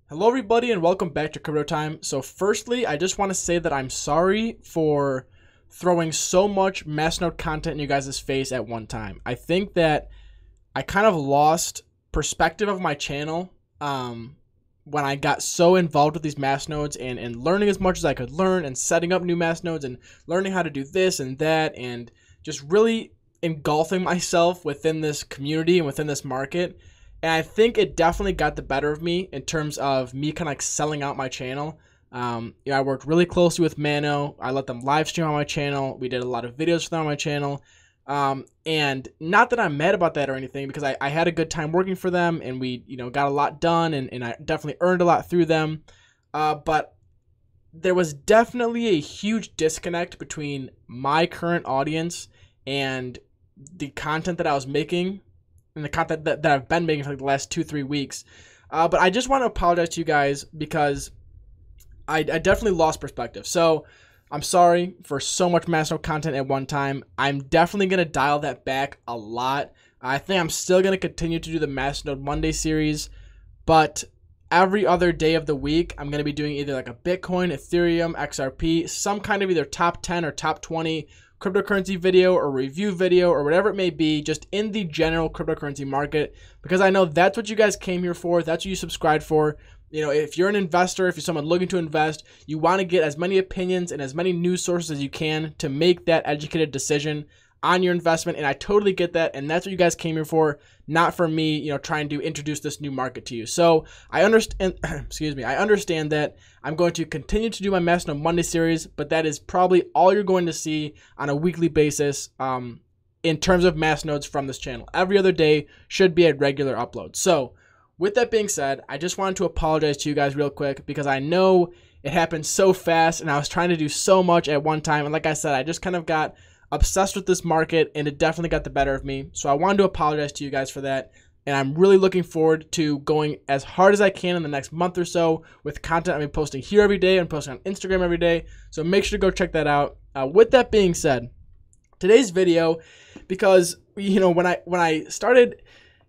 Hello everybody and welcome back to Crypto Time. So firstly, I just want to say that I'm sorry for throwing so much Masternode content in you guys' face at one time. I think that I kind of lost perspective of my channel when I got so involved with these Masternodes and learning as much as I could learn and setting up new Masternodes and learning how to do this and that and just really engulfing myself within this community and within this market. And I think it definitely got the better of me in terms of me kind of like selling out my channel. I worked really closely with Mano. I let them live stream on my channel. We did a lot of videos for them on my channel. And not that I'm mad about that or anything, because I had a good time working for them and we, got a lot done and I definitely earned a lot through them. But there was definitely a huge disconnect between my current audience and the content that I was making and the content that I've been making for like the last 2-3 weeks. But I just want to apologize to you guys because I definitely lost perspective. So I'm sorry for so much Masternode content at one time. I'm definitely going to dial that back a lot. I think I'm still going to continue to do the Masternode Monday series, but every other day of the week, I'm going to be doing either like a Bitcoin, Ethereum, XRP, some kind of either top 10 or top 20 cryptocurrency video or review video or whatever it may be, just in the general cryptocurrency market, because I know that's what you guys came here for. That's what you subscribed for. If you're an investor, if you're someone looking to invest, you want to get as many opinions and as many news sources as you can to make that educated decision on your investment. And I totally get that. And that's what you guys came here for, not for me, trying to introduce this new market to you. So I understand, excuse me, I understand that I'm going to continue to do my Masternode Monday series, but that is probably all you're going to see on a weekly basis in terms of Masternodes from this channel. Every other day should be a regular upload. So with that being said, I just wanted to apologize to you guys real quick because I know it happened so fast and I was trying to do so much at one time. And like I said, I just kind of got obsessed with this market and it definitely got the better of me. So I wanted to apologize to you guys for that. And I'm really looking forward to going as hard as I can in the next month or so with content I'm posting here every day and posting on Instagram every day. So make sure to go check that out. With that being said, today's video, because when I started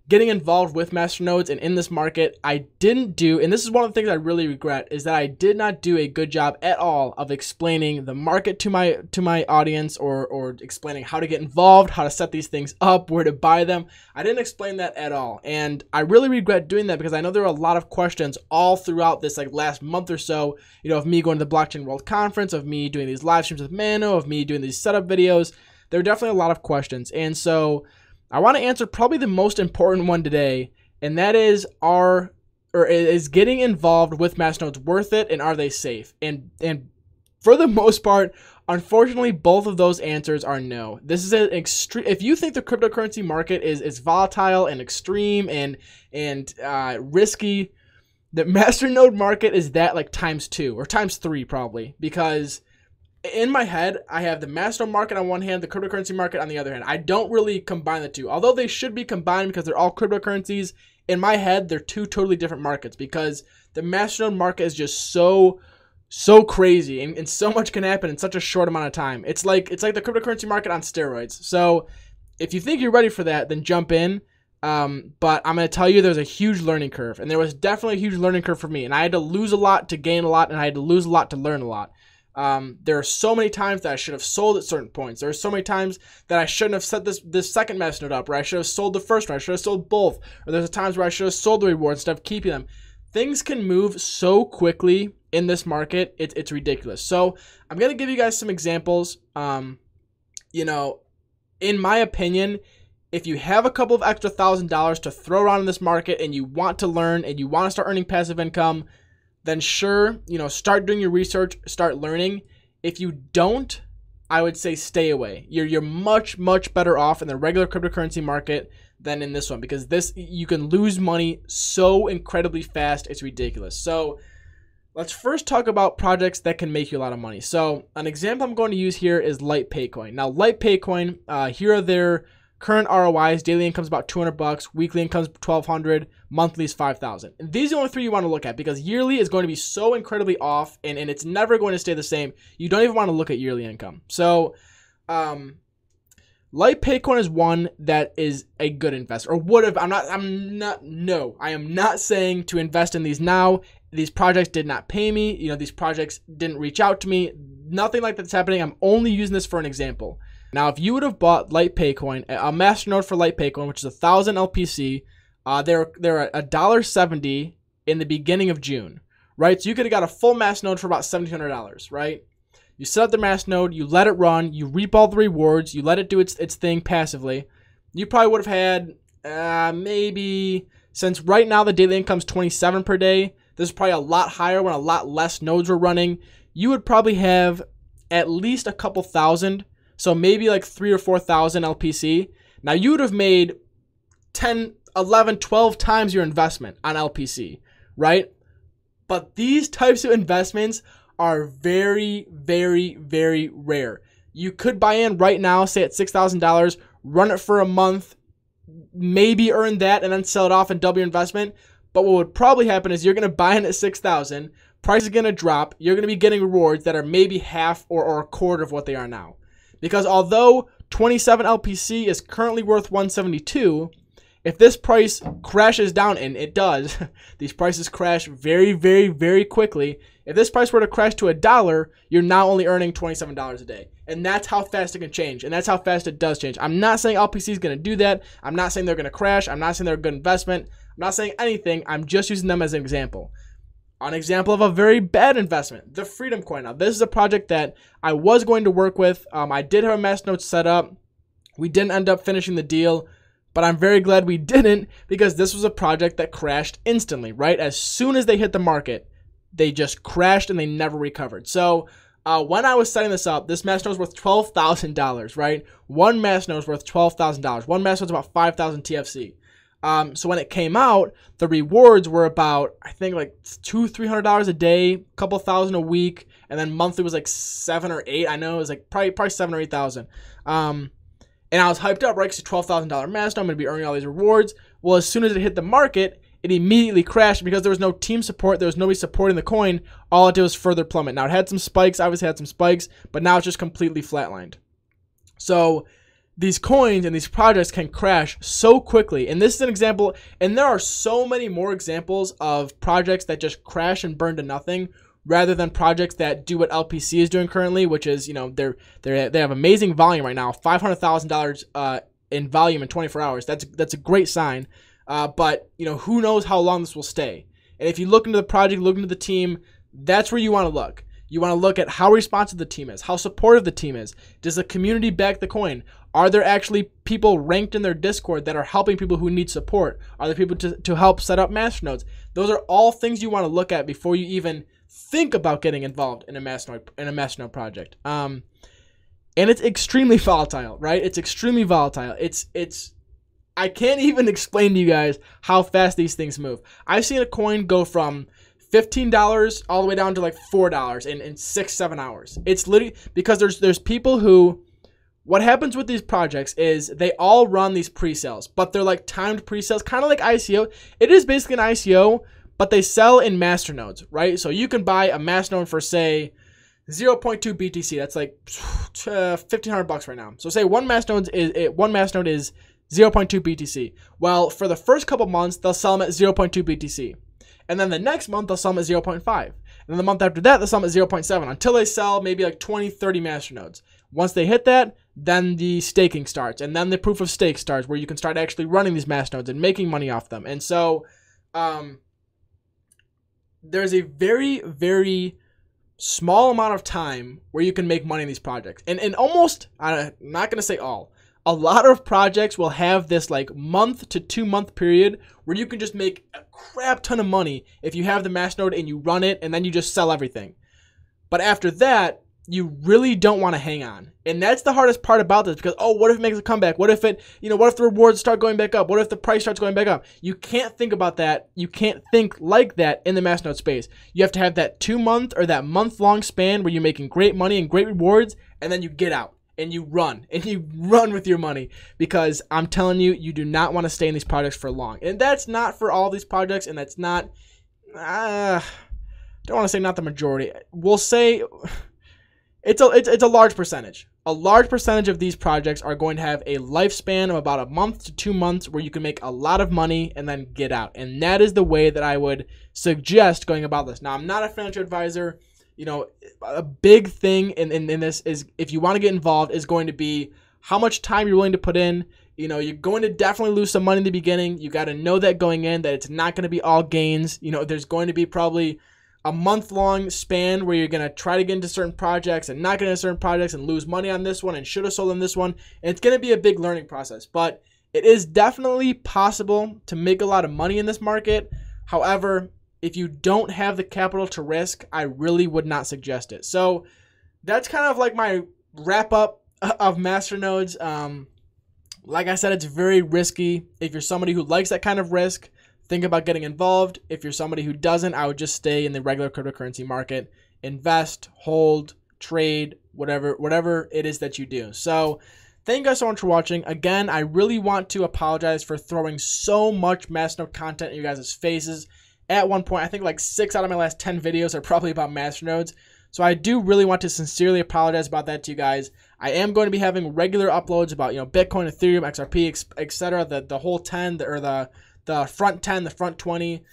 getting involved with Masternodes and in this market, I didn't do, and this is one of the things I really regret, is that I did not do a good job at all of explaining the market to my audience or explaining how to get involved, how to set these things up, where to buy them. I didn't explain that at all. And I really regret doing that because I know there were a lot of questions all throughout this like last month or so, of me going to the Blockchain World Conference, of me doing these live streams with Mano, of me doing these setup videos. There were definitely a lot of questions. And so I want to answer probably the most important one today, and that is is getting involved with Masternodes worth it, and are they safe? And for the most part, unfortunately, both of those answers are no. This is an extreme. If you think the cryptocurrency market is volatile and extreme and risky, the Masternode market is that like ×2 or ×3 probably, because in my head, I have the Masternode market on one hand, the cryptocurrency market on the other hand. I don't really combine the two. Although they should be combined because they're all cryptocurrencies, in my head, they're two totally different markets because the Masternode market is just so crazy and so much can happen in such a short amount of time. It's like the cryptocurrency market on steroids. So if you think you're ready for that, then jump in. But I'm going to tell you there's a huge learning curve, and there was definitely a huge learning curve for me, and I had to lose a lot to gain a lot, and I had to lose a lot to learn a lot. There are so many times that I should have sold at certain points. There are so many times that I shouldn't have set this second Masternode up, or I should have sold the first one. I should have sold both. Or there's times where I should have sold the rewards instead of keeping them. Things can move so quickly in this market. It's ridiculous. So I'm going to give you guys some examples. In my opinion, if you have a couple of extra $1,000 to throw around in this market and you want to learn and you want to start earning passive income, then sure, start doing your research, start learning. If you don't, I would say stay away. You're much better off in the regular cryptocurrency market than in this one, because you can lose money so incredibly fast, it's ridiculous. So let's first talk about projects that can make you a lot of money. So an example I'm going to use here is Litecoin. Now Litecoin, here are their current ROIs. Daily income is about $200, weekly income is $1,200, monthly is $5,000. And these are the only three you want to look at because yearly is going to be so incredibly off and it's never going to stay the same. You don't even want to look at yearly income. So Litecoin is one that is a good investor, or would have. I am not saying to invest in these now. These projects did not pay me. You know, these projects didn't reach out to me. Nothing like that's happening. I'm only using this for an example. Now, if you would have bought Litecoin, a masternode for Litecoin, which is 1,000 LPC, they're at $1.70 in the beginning of June, right? So you could have got a full masternode for about $1,700, right? You set up the masternode, you let it run, you reap all the rewards, you let it do its thing passively. You probably would have had maybe, since right now the daily income is 27 per day, this is probably a lot higher when a lot less nodes were running. You would probably have at least a couple thousand, so maybe like 3,000 or 4,000 LPC. Now you would have made 10, 11, 12 times your investment on LPC, right? But these types of investments are very, very, very rare. You could buy in right now, say at $6,000, run it for a month, maybe earn that, and then sell it off and double your investment. But what would probably happen is you're going to buy in at $6,000, price is going to drop, you're going to be getting rewards that are maybe half or a quarter of what they are now. Because although 27 LPC is currently worth 172, if this price crashes down, and it does, these prices crash very, very, very quickly. If this price were to crash to $1, you're now only earning $27 a day. And that's how fast it can change. And that's how fast it does change. I'm not saying LPC is going to do that. I'm not saying they're going to crash. I'm not saying they're a good investment. I'm not saying anything. I'm just using them as an example. An example of a very bad investment, the Freedom Coin. Now, this is a project that I was going to work with. I did have a masternode set up. We didn't end up finishing the deal. But I'm very glad we didn't, because this was a project that crashed instantly, right? As soon as they hit the market, they just crashed and they never recovered. So when I was setting this up, this masternode was worth $12,000, right? One masternode was worth $12,000. One masternode was about 5,000 TFC. So when it came out, the rewards were about, I think, like $200-300 a day, a couple thousand a week, and then monthly was like 7 or 8. I know it was like probably 7 or 8,000. And I was hyped up, right? Because it's a $12,000 masternode, I'm going to be earning all these rewards. Well, as soon as it hit the market, it immediately crashed because there was no team support. There was nobody supporting the coin. All it did was further plummet. Now, it had some spikes, obviously had some spikes, but now it's just completely flatlined. So these coins and these projects can crash so quickly. And this is an example, and there are so many more examples of projects that just crash and burn to nothing, rather than projects that do what LPC is doing currently, which is, you know, they have amazing volume right now, $500,000 in volume in 24 hours. That's a great sign. But you know, who knows how long this will stay? And if you look into the project, look into the team, that's where you want to look. You want to look at how responsive the team is, how supportive the team is. Does the community back the coin? Are there actually people ranked in their Discord that are helping people who need support? Are there people to help set up masternodes? Those are all things you want to look at before you even think about getting involved in a masternode project. And it's extremely volatile, right? It's extremely volatile. I can't even explain to you guys how fast these things move. I've seen a coin go from $15 all the way down to like $4 in 6-7 hours. It's literally because there's people who, what happens with these projects is they all run these pre-sales, but they're like timed pre-sales, kind of like ICO. It is basically an ICO, but they sell in masternodes, right? So you can buy a masternode for, say, 0.2 BTC. That's like $1,500 right now. So say one masternode is 0.2 BTC. Well, for the first couple months, they'll sell them at 0.2 BTC. And then the next month, they'll sell them at 0.5. And then the month after that, they'll sell them at 0.7 until they sell maybe like 20, 30 masternodes. Once they hit that, then the staking starts. And then the proof of stake starts, where you can start actually running these masternodes and making money off them. And so there's a very, very small amount of time where you can make money in these projects. And almost, I'm not going to say all, a lot of projects will have this like month to 2 month period where you can just make a crap ton of money if you have the masternode and you run it and then you just sell everything. But after that, you really don't want to hang on. And that's the hardest part about this, because, oh, what if it makes a comeback? What if it, what if the rewards start going back up? What if the price starts going back up? You can't think about that. You can't think like that in the masternode space. You have to have that 2 month or that month-long span where you're making great money and great rewards, and then you get out. And you run with your money, because I'm telling you, you do not want to stay in these projects for long. And that's not for all these projects, and that's not, don't want to say not the majority. We'll say it's a large percentage a large percentage of these projects are going to have a lifespan of about a month to 2 months where you can make a lot of money and then get out. And that is the way that I would suggest going about this. Now, I'm not a financial advisor. You know, a big thing in this is, if you want to get involved, is going to be how much time you're willing to put in. You know, you're going to definitely lose some money in the beginning. You got to know that going in, that it's not going to be all gains. You know, there's going to be probably a month-long span where you're going to try to get into certain projects and not get into certain projects and lose money on this one and should have sold on this one. And it's going to be a big learning process. But it is definitely possible to make a lot of money in this market. However, if you don't have the capital to risk, I really would not suggest it. So that's kind of like my wrap-up of masternodes. Like I said, it's very risky. If you're somebody who likes that kind of risk, think about getting involved. If you're somebody who doesn't, I would just stay in the regular cryptocurrency market. Invest, hold, trade, whatever it is that you do. So thank you guys so much for watching. Again, I really want to apologize for throwing so much masternode content in you guys' faces. At one point, I think like 6 out of my last 10 videos are probably about masternodes. So I do really want to sincerely apologize about that to you guys. I am going to be having regular uploads about, you know, Bitcoin, Ethereum, XRP, etc. The whole 10, or the front 10, the front 20,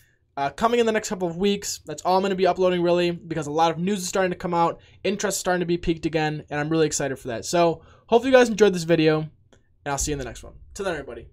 coming in the next couple of weeks. That's all I'm going to be uploading, really, because a lot of news is starting to come out, interest is starting to be peaked again, and I'm really excited for that. So hopefully you guys enjoyed this video, and I'll see you in the next one. Till then, everybody.